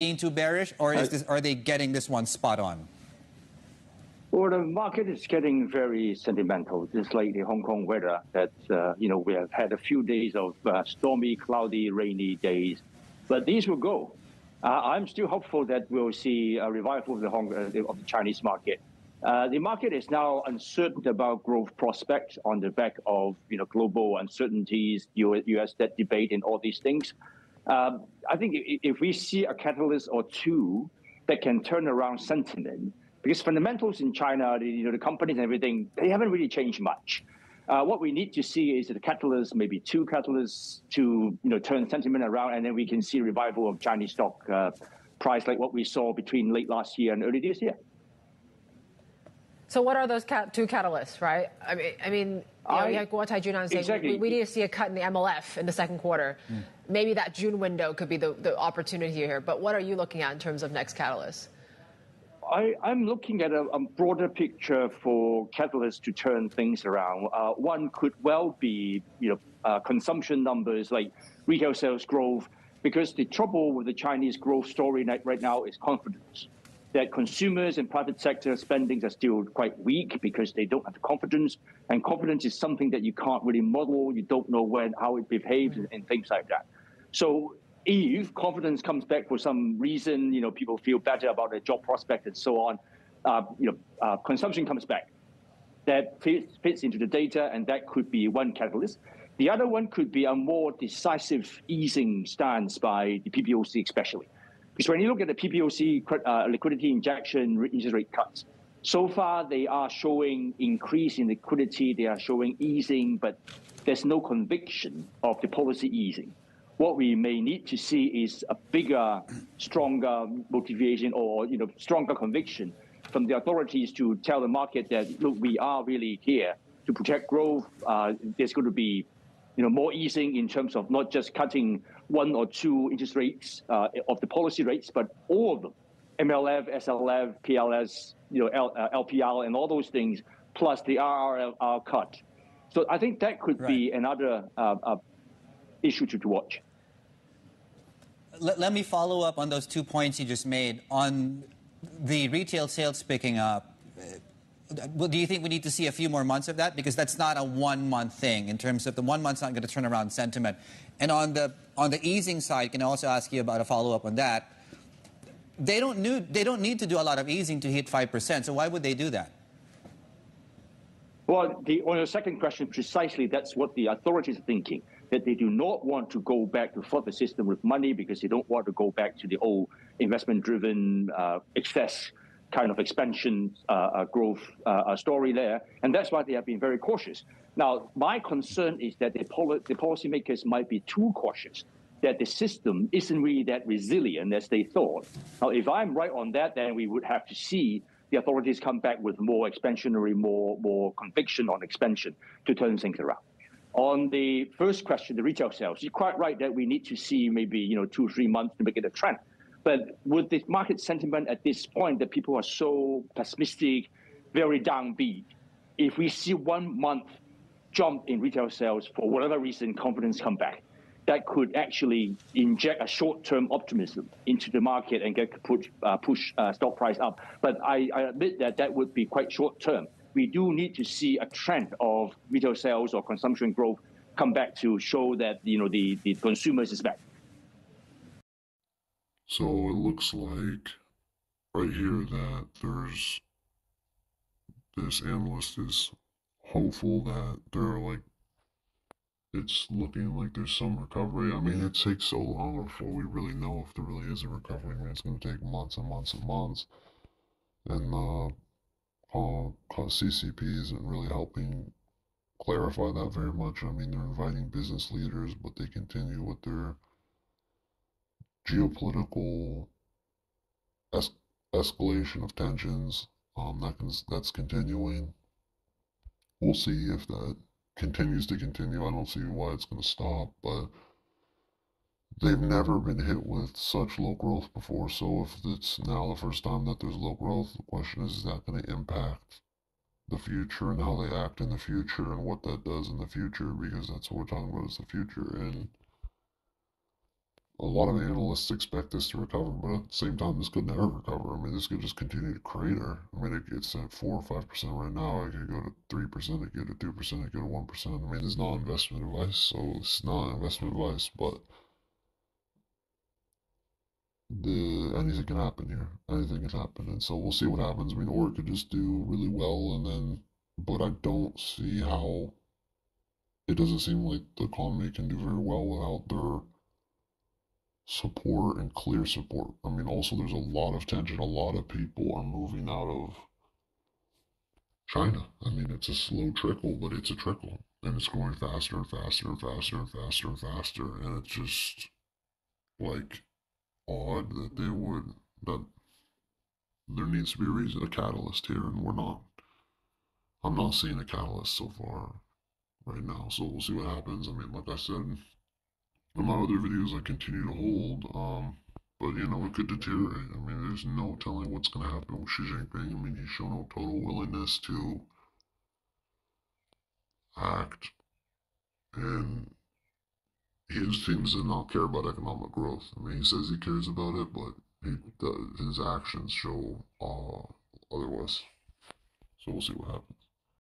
being too bearish, or are they getting this one spot on? Well, the market is getting very sentimental, just like the Hong Kong weather that, we have had a few days of stormy, cloudy, rainy days, but these will go. I'm still hopeful that we'll see a revival of the Chinese market. The market is now uncertain about growth prospects on the back of, global uncertainties, U.S. debt debate and all these things. I think if we see a catalyst or two that can turn around sentiment, because fundamentals in China, the companies and everything, they haven't really changed much. What we need to see is the catalyst, maybe two catalysts to turn sentiment around, and then we can see a revival of Chinese stock price like what we saw between late last year and early this year. So what are those two catalysts, right? I mean, you had Guotai Junan saying exactly. we need to see a cut in the MLF in the second quarter. Maybe that June window could be the opportunity here. But what are you looking at in terms of next catalysts? I'm looking at a broader picture for catalysts to turn things around. One could well be, consumption numbers like retail sales growth, because the trouble with the Chinese growth story right now is confidence. That consumers and private sector spendings are still quite weak because they don't have the confidence, and confidence is something that you can't really model. You don't know how it behaves and things like that. So if confidence comes back for some reason, people feel better about their job prospect and so on, consumption comes back. That fits into the data, and that could be one catalyst. The other one could be a more decisive easing stance by the PBOC especially. Because when you look at the PBOC liquidity injection interest rate cuts, so far they are showing increase in liquidity, they are showing easing, but there's no conviction of the policy easing. What we may need to see is a bigger, stronger motivation or stronger conviction from the authorities to tell the market that, look, we are really here to protect growth. There's going to be more easing in terms of not just cutting one or two interest rates of the policy rates, but all of them, MLF, SLF, PLS, LPR, and all those things, plus the RRR cut. So I think that could be another issue to watch. Let me follow up on those 2 points you just made. On the retail sales picking up, do you think we need to see a few more months of that? Because that's not a 1 month thing in terms of the 1 month's not going to turn around sentiment. And on the easing side, can I also ask you about a follow-up on that? They don't need to do a lot of easing to hit 5%, so why would they do that? Well, on your second question, precisely that's what the authorities are thinking, that they do not want to go back to flood the system with money because they don't want to go back to the old investment-driven excess kind of expansion growth story there. And that's why they have been very cautious. Now, my concern is that the policymakers might be too cautious, that the system isn't really that resilient as they thought. Now, if I'm right on that, then we would have to see the authorities come back with more expansionary, more conviction on expansion to turn things around. On the first question, the retail sales, you're quite right that we need to see maybe 2 or 3 months to make it a trend. But with the market sentiment at this point that people are so pessimistic, very downbeat, if we see 1 month jump in retail sales for whatever reason, confidence come back, that could actually inject a short-term optimism into the market and push stock price up. But I admit that would be quite short-term. We do need to see a trend of retail sales or consumption growth come back to show that the consumers is back. So it looks like right here that this analyst is hopeful that it's looking like there's some recovery. I mean, it takes so long before we really know if there really is a recovery. I mean, it's going to take months and months and months. And CCP isn't really helping clarify that very much. I mean, they're inviting business leaders, but they continue with their geopolitical escalation of tensions. That's continuing. We'll see if that continues to continue. I don't see why it's going to stop, but they've never been hit with such low growth before. So if it's now the first time that there's low growth, the question is that going to impact the future and how they act in the future and what that does in the future? Because that's what we're talking about, is the future. And a lot of analysts expect this to recover, but at the same time, this could never recover. I mean, this could just continue to crater. I mean, it's at 4 or 5% right now. It could go to 3%, it could go to 2%, it could go to 1%. I mean, it's not investment advice, so it's not investment advice, but anything can happen here. Anything can happen, and so we'll see what happens. I mean, or it could just do really well, and then, but I don't see how. It doesn't seem like the economy can do very well without their support and clear support. I mean, also there's a lot of tension. A lot of people are moving out of China. I mean, it's a slow trickle, but it's a trickle, and it's going faster and faster and faster and faster and faster, and it's just like odd that they would that there needs to be a reason, a catalyst here, and we're not. I'm not seeing a catalyst so far right now, so we'll see what happens. I mean, like I said in my other videos, I continue to hold, but you know, it could deteriorate. I mean, there's no telling what's going to happen with Xi Jinping. I mean, he's shown a total willingness to act, and he seems to not care about economic growth. I mean, he says he cares about it, but his actions show otherwise. So we'll see what happens.